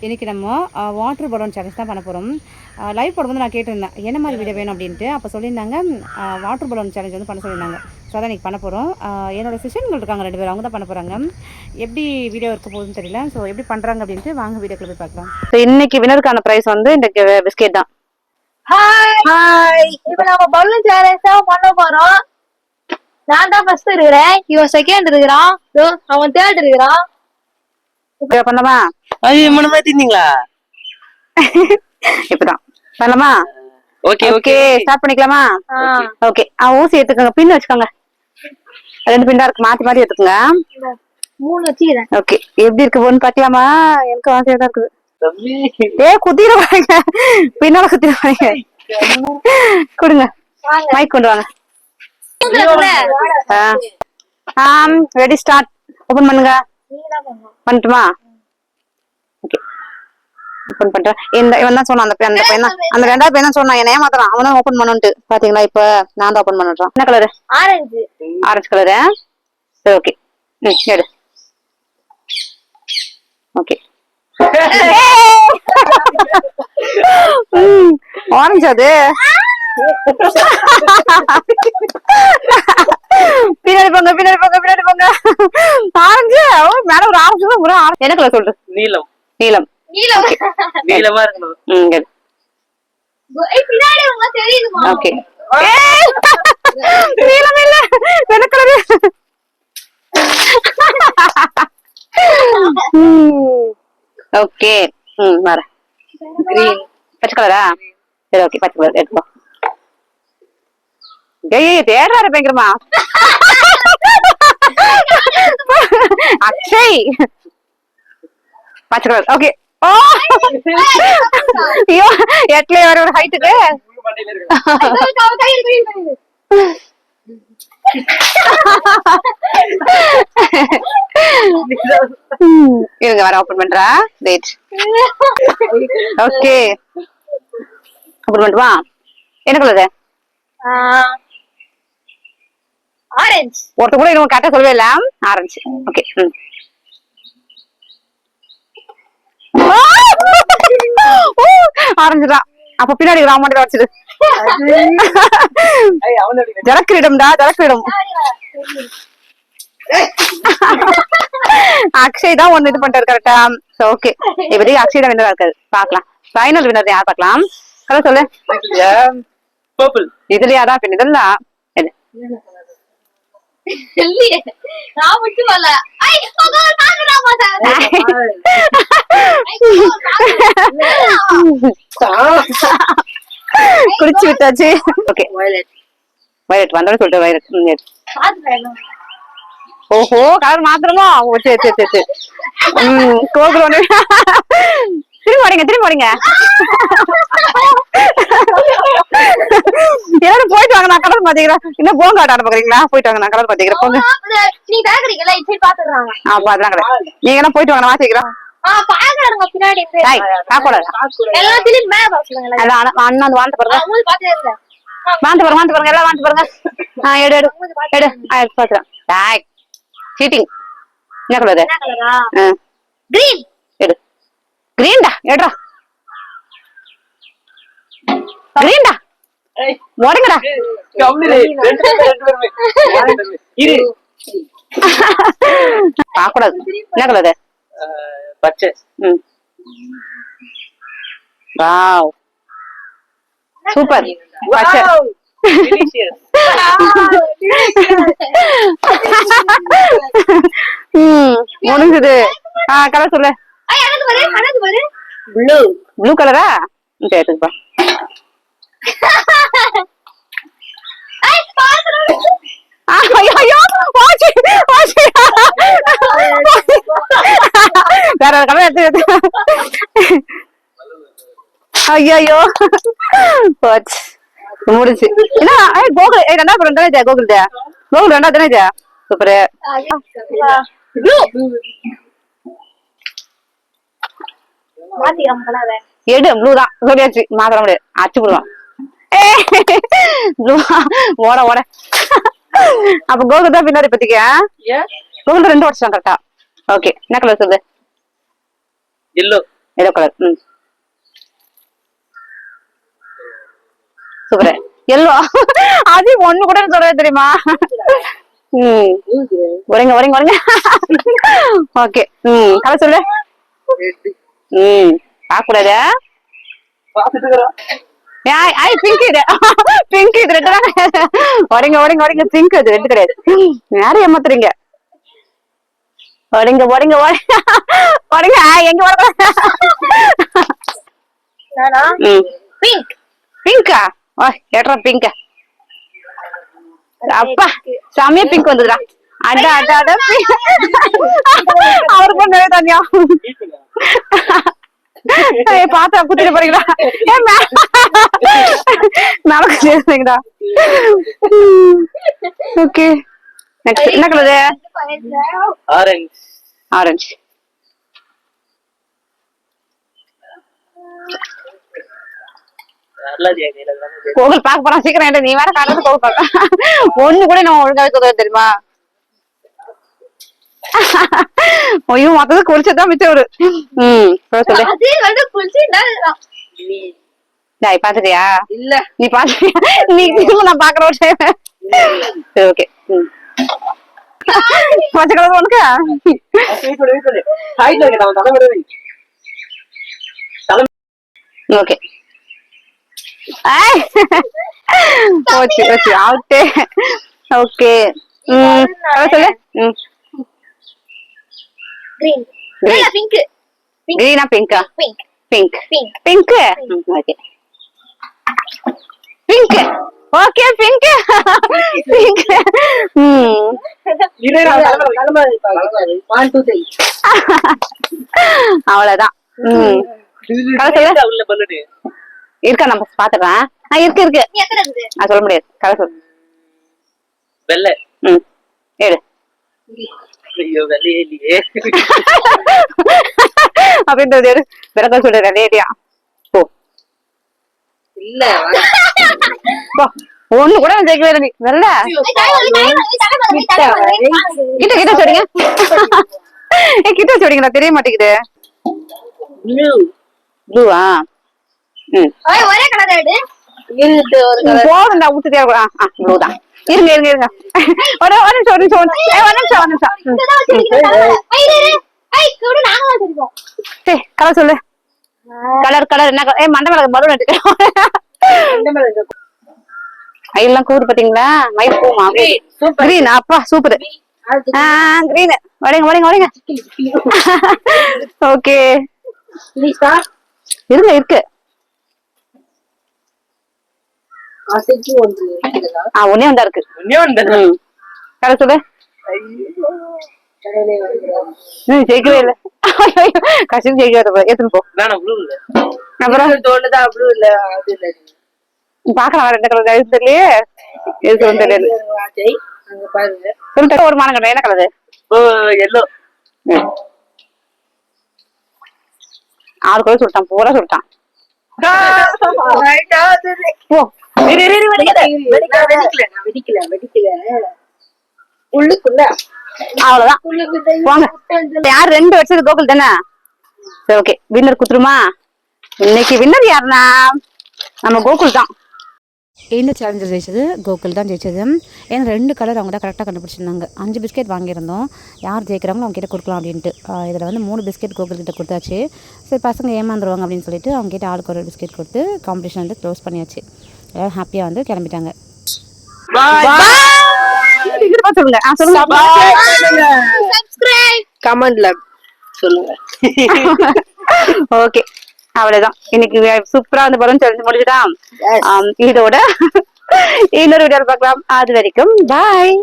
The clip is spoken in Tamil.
இன்றைக்கி நம்ம வாட்டர் பலூன் சேலஞ்ச் தான் பண்ண போகிறோம். லைவ் போடும்போது நான் கேட்டிருந்தேன் என்ன மாதிரி வீடியோ வேணும் அப்படின்ட்டு. அப்போ சொல்லியிருந்தாங்க வாட்டர் பலூன் சேலஞ்ச் வந்து பண்ண சொல்லியிருந்தாங்க. ஸோ அதான் இன்றைக்கி பண்ண போகிறோம். என்னோடய சிஸ்டர்கள் இருக்காங்க 2 பேர், அவங்க தான் பண்ண போகிறாங்க. எப்படி வீடியோ இருக்க போகுதுன்னு தெரியல. ஸோ எப்படி பண்ணுறாங்க அப்படின்ட்டு வாங்க வீடியோக்குள்ள போய் பார்க்கலாம். ஸோ இன்றைக்கி வினருக்கான ப்ரைஸ் வந்து இந்த பிஸ்கெட் தான். ஹாய், இப்போ நம்ம பலூன் சேலஞ்ச் தான் பண்ண போறோம். நான் தான் ஃபர்ஸ்ட் இருக்கிறேன், இவன் செகண்ட் இருக்கிறான், அவன் தேர்ட் இருக்கிறான். பண்ணலாமா? ஐயோ மனமா தீந்தீங்களா? இப்பதான் பண்ணலாமா? ஓகே ஓகே ஸ்டார்ட் பண்ணிக்கலாமா? ஓகே ஊசி எடுத்துக்கோங்க, பின் வச்சுக்கோங்க. 2 பின் தான் இருக்கு, மாத்தி மாத்தி எடுத்துக்கோங்க. 3 வச்சுக்கிறேன். ஓகே எப்படி இருக்கு போன்னு பாக்கலாமா? எனக்கு ஆசையா தான் இருக்குது. குத்திர வாங்க, பின்னால குத்திர வாங்க. கொடுங்க, மைக் கொண்டு வாங்க. Ready start. ஓபன் பண்ணுங்க. பண்ணட்டுமா? ஓகே ஓபன் பண்றேன். இவன் தான் சொன்னான், அந்த பையன் அந்த 2வது பையன் தான் சொன்னான் என்ன ஏமாத்தறான். அவனும் ஓபன் பண்ணுன்ட்டு பாத்தீங்களா? இப்ப நான் தான் ஓபன் பண்றேன். என்ன கலர்? ஆரஞ்சு. Orange colour. சரி ஓகே எடு. ஓகே ஆரஞ்சு அது. பின்னாடி போங்க பின்னாடி போங்க பின்னாடி போங்க. ஆரஞ்சு மேல ஒரு ஆரஞ்சு. என்ன கலர் சொல்ற? நீலம். நீலம். நீலம். நீலமா இருக்கணும். பின்னாடி உங்க தெரியுமா? ஓகே நீலம் இல்ல, என்ன கலர்? ஓகே வர கிரீன். பச்சை கலரா? சரி ஓகே பச்சை கலர் எடுப்போம். தேடுறாரு பயங்கரமா. அக்ஷய் பச்சை கலர். ஓகே ஐயோ எட்ல ஒரு ஹைட்டுக்கு. இருங்க வர ஓபன் பண்றா. வெயிட். ஓகே ஓபன் பண்ணுவா. என்ன கலர்? ஆரஞ்சு. ஒருத்த கூட இன்னும் கரெக்டா சொல்லவே இல்ல. ஆரஞ்சு. ஓகே ஆரஞ்சு தான். அப்ப பின்னாடி ராமாண்ட வச்சிரு. ஜலக்கிரீடம்டா, ஜலக்கிரீடம். அக்ஷய் தான் ஒண்ணு இது பண்ணிட்டாரு கரெக்டா. ஓகே இப்போதைக்கு அக்ஷய் தான் வின்னரா இருக்காரு. பாக்கலாம் ஃபைனல் வின்னர் யார் பாக்கலாம். கலர் சொல்லு. பர்பிள். இதுலயா தான் பின் இதெல்லாம் நான் மட்டும் வரல. ஐ பகவான் பாக்குறா பாத்தா. குடிச்சு விட்டாச்சு. Okay violet. வயலட் வந்தாலும் சொல்லிட்டு வயலட். ஓஹோ கலர் மாத்திரமா? சரி சரி சரி சரி. கோகுல் திரும்ப வரீங்க திரும்ப வரீங்க. எல்லாரும் போயிட்டு வாங்க, நான் கலர் பாத்துக்கிறேன். இன்னும் போங்க ஆட பாக்குறீங்களா? போயிட்டு வாங்க, நான் கலர் பாத்துக்கிறேன். போங்க. நீ பாக்குறீங்களா? இப்படி பாத்துறாங்க. பாத்துறாங்க. நீங்க எல்லாம் போயிட்டு வாங்க, நான் மாத்திக்கிறேன். பாக்குறாங்க பின்னாடி. எல்லாத்துலயும் மேல பாக்குறாங்க. அண்ணா அந்த வாண்ட பாருங்க. அவங்க பாத்துட்டே இருங்க. வாண்ட பாருங்க எல்லாம் வாண்ட பாருங்க. எடு எடு எடு. பாத்துறேன். டாய் சீட்டிங். என்ன கலர்? என்ன கலரா? கிரீன். எடு. கிரீன்டா எடுடா. கிரீன்டா ஓடுங்கடா. இரு பாக்கூடாது. என்ன கலர்? பச்சை. Wow super. பச்சை முடிஞ்சது. கலர் சொல்லு. ப்ளூ. ப்ளூ கலரா? எடுத்துப்பா. வேற கலர் எடுத்து. ஐயோ முடிச்சு. என்ன கோகுல் 2வது தானே? கோகுல் கோகுல் 2வது தானே? சூப்பரு. எடு ப்ளூ தான் சொல்லியாச்சு, மாத்திர முடியாது. அச்சு போடுவான். ஓட ஓட. அப்ப கோகுல் தான் பின்னாடி பத்திக்க. கோகுல் 2 வருஷம் கரெக்டா. ஓகே என்ன கலர் சொல்லு? yellow. Yellow colour. Super. Yellow அது ஒண்ணு கூட சொல்றது தெரியுமா? ஒரேங்க ஒரேங்க ஒரேங்க. ஓகே. கலர் சொல்லு. பாக்கூடாது. பிங்க் இது பிங்க் இது ரெண்டு தான். ஒரேங்க ஒரேங்க ஒரேங்க பிங்க் இது ரெண்டு கிடையாது. யாரும் ஏமாத்துறீங்க? ஒரேங்க ஒரேங்க ஒரேங்க ஒரேங்க எங்க வர பிங்க் பிங்கா? ஏட்ரா பிங்க. அப்பா செமையா பிங்க் வந்ததுடா. அட அட அட அவரு பண்ணவே தனியா பாத்தா குத்திட்டு போறீங்களா? நமக்கு சேர்ந்தீங்கடா. ஓகே நெக்ஸ்ட் என்ன கலரு? ஆரஞ்சு. ஆரஞ்சு. கோவில் பாக்க போறோம் சீக்கிரம். நீ வேற காலையில கோவில் பாக்க ஒண்ணு கூட நம்ம ஒழுங்காவே சொல்லுவது தெரியுமா? ஐயோ மொத்தத்தை குளிச்சதான் மிச்சம் ஒரு. பாத்துட்டியா? இல்ல நீ பாத்துட்டியா? நீ நான் பாக்குற. சரி ஓகே. பச்சை கலர் உனக்கு ஓகே. போச்சு போச்சு அவுட்டே. ஓகே சொல்லு. கிரீன் பிங்க் கிரீனா பிங்கா? Pink pink pink pink. Okay pink. Okay pink pink. அவ்வளவுதான். இருக்கா? நம்ம பாத்துக்கலாம். இருக்கு இருக்கு. சொல்ல முடியாது. கதை சொல்லு. வெள்ளை. ஏடு. ஐயோ வெள்ளையே இல்லையே. அப்படின்றது விளக்கம் சொல்ற வெள்ளையடியா? ஓ இல்ல ஒண்ணு கூட ஜெயிக்கவே இல்லை. வெள்ள கிட்ட கிட்ட சொல்றீங்க. கிட்ட சொல்றீங்களா? தெரிய மாட்டேங்குது. ப்ளூவா? ஒரே கலர் எடு. போதுண்டா ஊத்துட்டே இருக்கலாம். ப்ளூ தான். இருங்க இருங்க இருங்க. ஒரு நிமிஷம் ஒரு நிமிஷம் ஒரு நிமிஷம் ஒரு நிமிஷம். சரி கலர் சொல்லு. கலர் கலர் என்ன? மண்டை மேல பலூன் எடுத்துக்க. எல்லாம் கூடு பாத்தீங்களா? மயில் பூமா? கிரீன். அப்பா சூப்பர். கிரீன். வரைங்க வரைங்க வரைங்க. ஓகே இருங்க இருக்கு. ஒன்னே வந்தா இருக்கு. கலர் சொல்லு. ஜெயிக்கவே இல்லை. கஷ்டம் ஜெயிக்காத எடுத்துன்னு போ. அப்புறம் பாக்கலாம் வேற என்ன கலர் தெரியலையே. எதுக்கு தெரியல. சொல்லிட்டு ஒரு மானம் கட்ட. என்ன கலரு? எல்லோ. 6 கலர் சொல்லிட்டான். பூரா சொல்லிட்டான். அவ்வளவுதான். யார் 2 வச்சது? கோகுல் தானே? சரி ஓகே. வின்னர் குத்துருமா? இன்னைக்கு வின்னர் யாருன்னா நம்ம கோகுல் தான். இந்த சேலஞ்சர் ஜெயிச்சது கோகுல் தான் ஜெயிச்சது. ஏன்னா 2 கலர் அவங்க தான் கரெக்டாக கண்டுபிடிச்சிருந்தாங்க. 5 பிஸ்கெட் வாங்கியிருந்தோம். யார் ஜெயிக்கிறாங்களோ அவங்க கிட்ட கொடுக்கலாம் அப்படின்ட்டு. இதில் வந்து 3 பிஸ்கெட் கோகுல் கிட்ட கொடுத்தாச்சு. சரி பசங்க ஏமாந்துருவாங்க அப்படின்னு சொல்லிட்டு அவங்க கிட்ட ஆளுக்கு ஒரு பிஸ்கெட் கொடுத்து காம்படிஷன் வந்து க்ளோஸ் பண்ணியாச்சு. எல்லாரும் ஹாப்பியாக வந்து கிளம்பிட்டாங்க. சொல்லுங்க கமெண்ட்ல சொல்லுங்க. ஓகே அவ்வளவுதான். இன்னைக்கு சூப்பரா அந்த பலூன் சேலஞ்ச் முடிஞ்சுதான். இதோட இன்னொரு வீடியோ பார்க்கலாம். அது வரைக்கும் பாய்.